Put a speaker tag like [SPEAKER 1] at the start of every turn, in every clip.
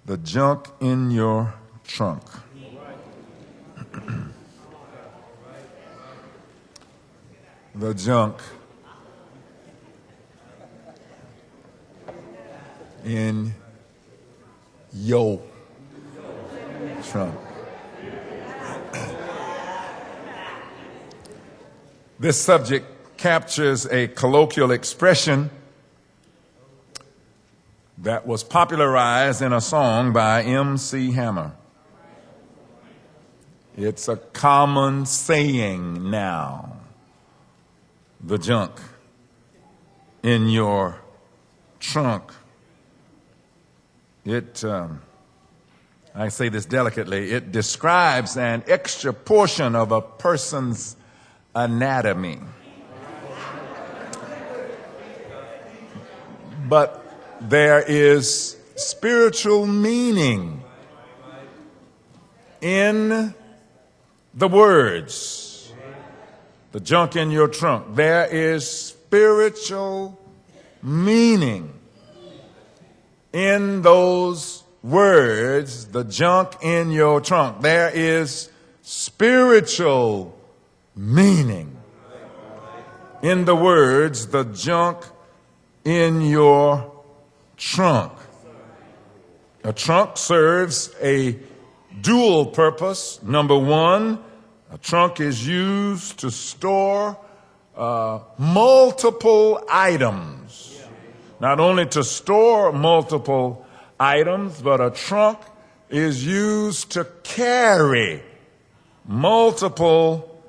[SPEAKER 1] The junk in your trunk. The junk in your trunk. This subject captures a colloquial expression that was popularized in a song by M.C. Hammer. It's a common saying now. The junk in your trunk. I say this delicately, it describes an extra portion of a person's anatomy. But there is spiritual meaning in the words, the junk in your trunk. There is spiritual meaning in those words, the junk in your trunk. There is spiritual meaning in the words, the junk in your trunk. A trunk serves a dual purpose. Number one, a trunk is used to store multiple items. Not only to store multiple items, but a trunk is used to carry multiple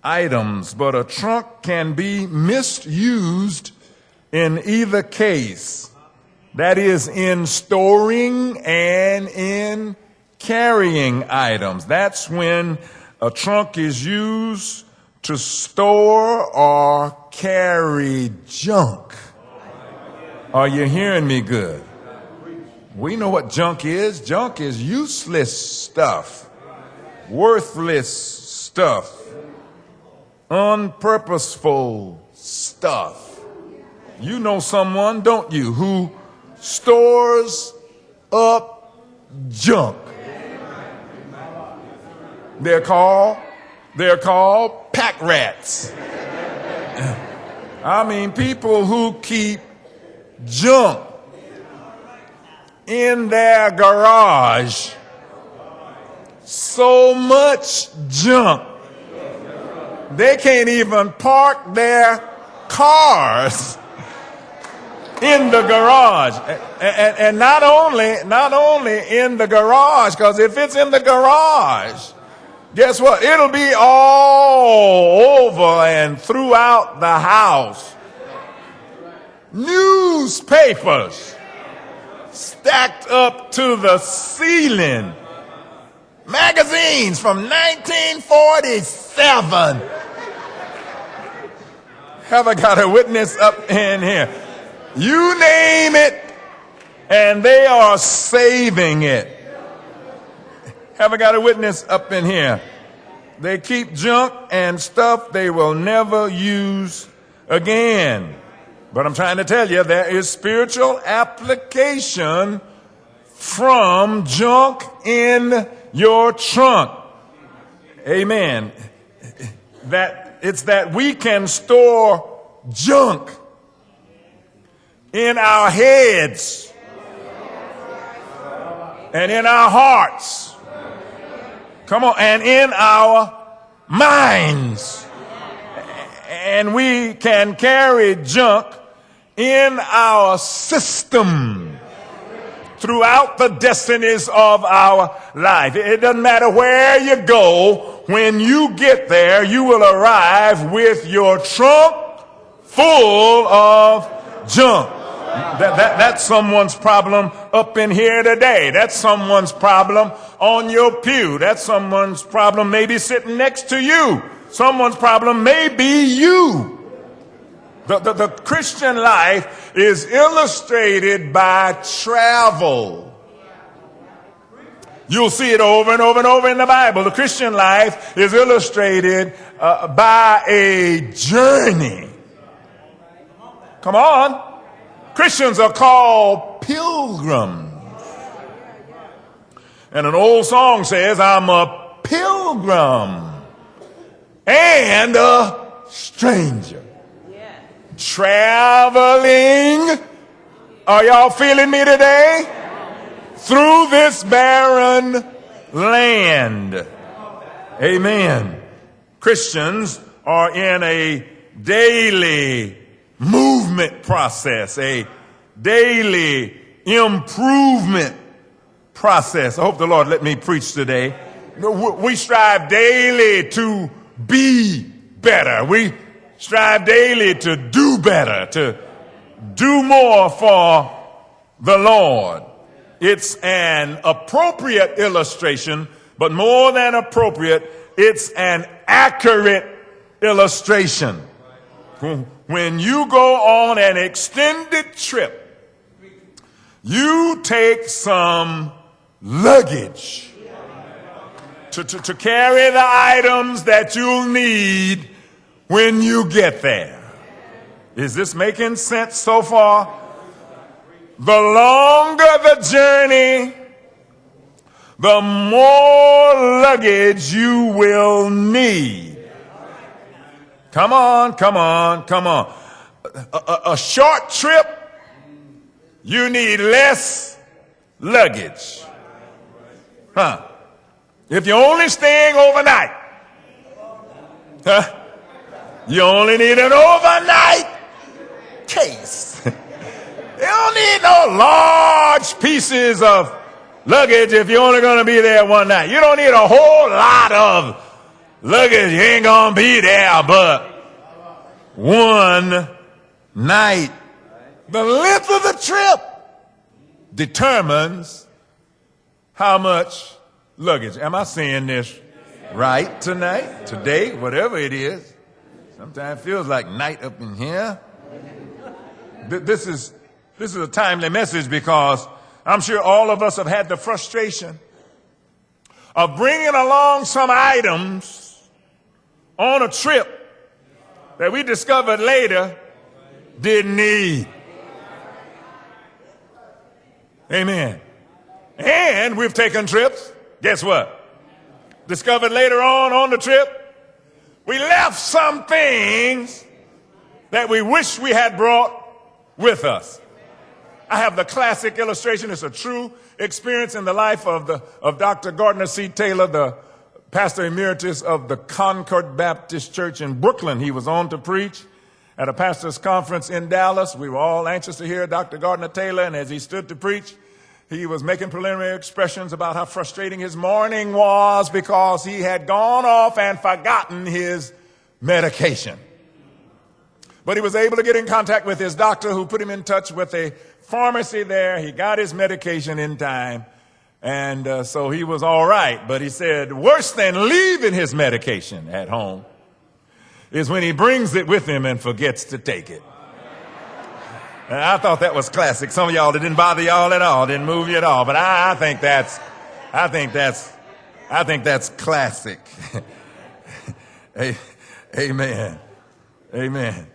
[SPEAKER 1] items. But a trunk can be misused in either case. That is, in storing and in carrying items. That's when a trunk is used to store or carry junk. Are you hearing me good? We know what junk is. Junk is useless stuff, worthless stuff, unpurposeful stuff. You know someone, don't you, who stores up junk? They're called pack rats. I mean, people who keep junk in their garage. So much junk. They can't even park their cars in the garage. And not only in the garage, because if it's in the garage, guess what? It'll be all over and throughout the house. Newspapers stacked up to the ceiling. Magazines from 1947. Have I got a witness up in here? You name it, and they are saving it. Have I got a witness up in here? They keep junk and stuff they will never use again. But I'm trying to tell you, there is spiritual application from junk in your trunk. Amen. It's that we can store junk in our heads and in our hearts. Come on, and in our minds. And we can carry junk in our system throughout the destinies of our life. It doesn't matter where you go. When you get there, you will arrive with your trunk full of junk. That's someone's problem up in here today. That's someone's problem on your pew. That's someone's problem maybe sitting next to you. Someone's problem may be you. The Christian life is illustrated by travel. You'll see it over and over and over in the Bible. The Christian life is illustrated by a journey. Come on. Christians are called pilgrims. And an old song says, I'm a pilgrim and a stranger. Traveling, are y'all feeling me today? Through this barren land. Amen. Christians are in a daily movement process, a daily improvement process. I hope the Lord let me preach today. We strive daily to be better. We strive daily to do better, to do more for the Lord. It's an appropriate illustration, but more than appropriate, it's an accurate illustration. When you go on an extended trip, you take some luggage to carry the items that you'll need when you get there. Is this making sense so far? The longer the journey, the more luggage you will need. Come on, come on, come on. A short trip, you need less luggage. Huh? If you're only staying overnight, you only need an overnight case. You don't need no large pieces of luggage if you're only going to be there one night. You don't need a whole lot of luggage. You ain't going to be there but one night. The length of the trip determines how much luggage. Am I saying this right tonight, today, whatever it is? Sometimes it feels like night up in here. This is a timely message because I'm sure all of us have had the frustration of bringing along some items on a trip that we discovered later didn't need. Amen. And we've taken trips. Guess what? Discovered later on the trip, we left some things that we wish we had brought with us. I have the classic illustration. It's a true experience in the life of Dr. Gardner C. Taylor, the pastor emeritus of the Concord Baptist Church in Brooklyn. He was on to preach at a pastor's conference in Dallas. We were all anxious to hear Dr. Gardner Taylor, and as he stood to preach, he was making preliminary expressions about how frustrating his morning was because he had gone off and forgotten his medication. But he was able to get in contact with his doctor, who put him in touch with a pharmacy there. He got his medication in time, and so he was all right. But he said worse than leaving his medication at home is when he brings it with him and forgets to take it. And I thought that was classic. Some of y'all, it didn't bother y'all at all, didn't move you at all. But I think that's classic. Amen. Amen.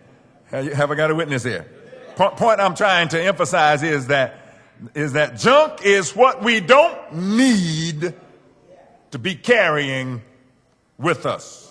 [SPEAKER 1] Have I got a witness here? Point I'm trying to emphasize is that junk is what we don't need to be carrying with us.